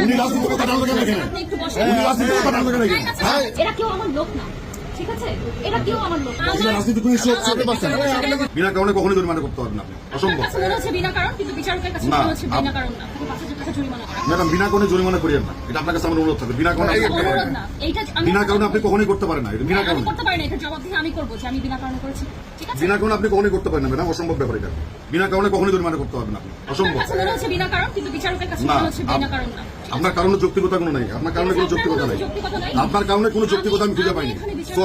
উনি রাজনীতি কথা জানতে কেন এখানে? উনি রাজনীতি কথা জানতে কেন এখানে? এরা কেউ আমার লোক না, ঠিক আছে? এরা কেউ আমার লোক না। রাজনীতি কোন ইস্যু হচ্ছে? বিনা কারণে কখনোই জরিমানা করতে পারবেন আপনি, অসম্ভব। মনে হচ্ছে বিনা কারণ, কিন্তু বিচারকের কাছে মনে হচ্ছে বিনা কারণ না। ৫,০০০ টাকা জরিমানা করা। ম্যাডাম, বিনা কারণে জরিমানা করিয়েন না, এটা আপনার কাছে আমার অনুরোধ থাকবে। বিনা কারণে অনুরোধ না, এইটা আমি বিনা কারণে আপনি কখনোই করতে পারেন না, এটা বিনা আমি কারণে করতে পারি না। এটা জবাবদিহি আমি করব যে আমি বিনা কারণে করেছি, ঠিক আছে? বিনা কারণে আপনি কখনোই করতে পারেন না ম্যাডাম, অসম্ভব ব্যাপার এটা। বিনা কারণে কখনোই জরিমানা করতে পারবেন আপনি, অসম্ভব। কাছে মনে হচ্ছে বিনা কারণ, কিন্তু বিচারকের কাছে না, মনে হচ্ছে বিনা কারণ না। আপনার কারণে যৌক্তিকতা কোনো নাই, আপনার কারণে কোনো যৌক্তিকতা নাই, আপনার কারণে কোনো যৌক্তিকতা আমি খুঁজে পাইনি। তো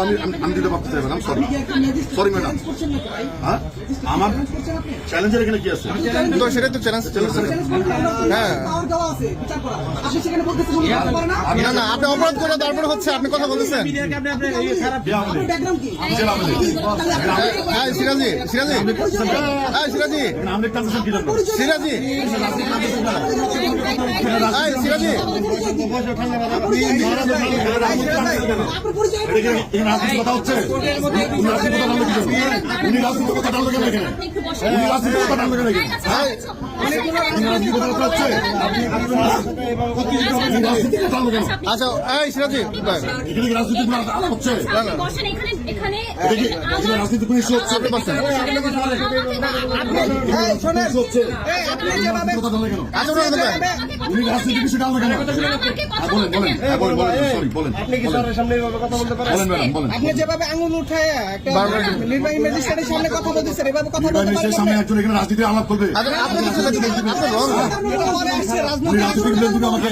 আমি দিতে পারতেছি না ম্যাডাম, সরি সরি ম্যাডাম। হ্যাঁ, আমার চ্যালেঞ্জের এখানে কি আছে? সেটাই তো চ্যালেঞ্জ। হ্যাঁ, না না, আপনি অপরাধ করে তারপরে হচ্ছে আপনি কথা বলতেছেন। হ্যাঁ, সিরাজি সিরাজি হ্যাঁ সিরাজি সিরাজি হ্যাঁ সিরাজি কথা হচ্ছে উনি রাজনীতি কথা জানতে কেন এখানে? উনি রাজনীতি কথা জানতে কেন এখানে? আচ্ছা, এই সিরাজি এখানে রাজনীতি আলাপ হচ্ছে, বসেন এখানে। এখানে রাজনীতি কোন ইস্যু হচ্ছে? আপনি বসেন। উনি রাজনীতি বিষয়টা আলাদা কেন? বলেন বলেন বলেন বলেন সরি বলেন আপনি কি স্যারের সামনে এভাবে কথা বলতে পারেন? বলেন ম্যাডাম বলেন। আপনি যেভাবে আঙুল উঠায় একটা নির্বাহী ম্যাজিস্ট্রেটের সামনে কথা বলতেছেন, এভাবে কথা বলতে পারেন? সামনে একজন এখানে রাজনীতি আলাপ করবে, আপনি উনি রাজনীতি দিবে আমাকে।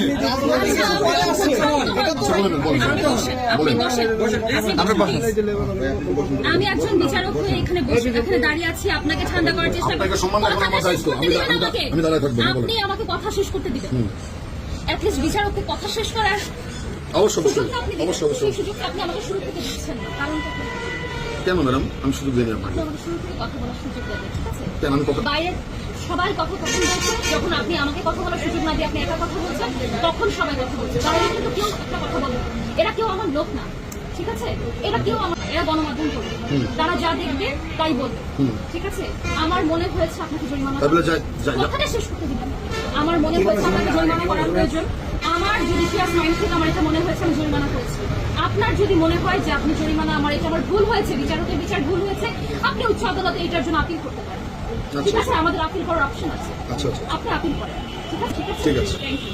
বলেন বলেন বলেন। আমি একজন বিচারক হয়ে এখানে বসে এখানে দাঁড়িয়ে আছি, আপনাকে ঠান্ডা করার চেষ্টা করছি। আপনাকে সম্মান দেখানোর আমার দায়িত্ব। আমি দাঁড়ায় থাকবো। আপনি আমাকে কথা শেষ করতে দিবেন। অ্যাটলিস্ট বিচারককে কথা শেষ করার অবশ্যই সুযোগটা আপনি দিবেন। অবশ্যই সেই সুযোগটা আপনি আমাকে শুরু থেকে দিচ্ছেন না। কারণটা কি? কেন ম্যাডাম? আমি সুযোগ দিই আপনাকে। আপনি আমাকে শুরু থেকে কথা বলার সুযোগ দেবেন, ঠিক আছে? কেন আমি কথা বাইরে সবাই কথা কখন বলছে? যখন আপনি আমাকে কথা বলার সুযোগ না দিয়ে আপনি একা কথা বলছেন, তখন সবাই কথা বলছে। বাইরে কিন্তু কেউ একটা কথা বলে। এরা কেউ আমার লোক না, ঠিক আছে? এরা কেউ আমার, এরা গণমাধ্যম করবে, তারা যা দেখবে তাই বলবে, ঠিক আছে? আমার মনে হয়েছে আপনাকে জরিমানা কথাটা শেষ করতে দিবেন। আমার মনে হয়েছে আপনাকে জরিমানা করার প্রয়োজন। আমার জুডিশিয়াল মাইন্ড থেকে আমার এটা মনে হয়েছে আমি জরিমানা করেছি। আপনার যদি মনে হয় যে আপনি জরিমানা এটা আমার ভুল হয়েছে, বিচারকের বিচার ভুল হয়েছে, আপনি উচ্চ আদালতে এটার জন্য আপিল করতে পারেন, ঠিক আছে? আমাদের আপিল করার অপশন আছে, আপনি আপিল করেন, ঠিক আছে? ঠিক আছে। Thank you.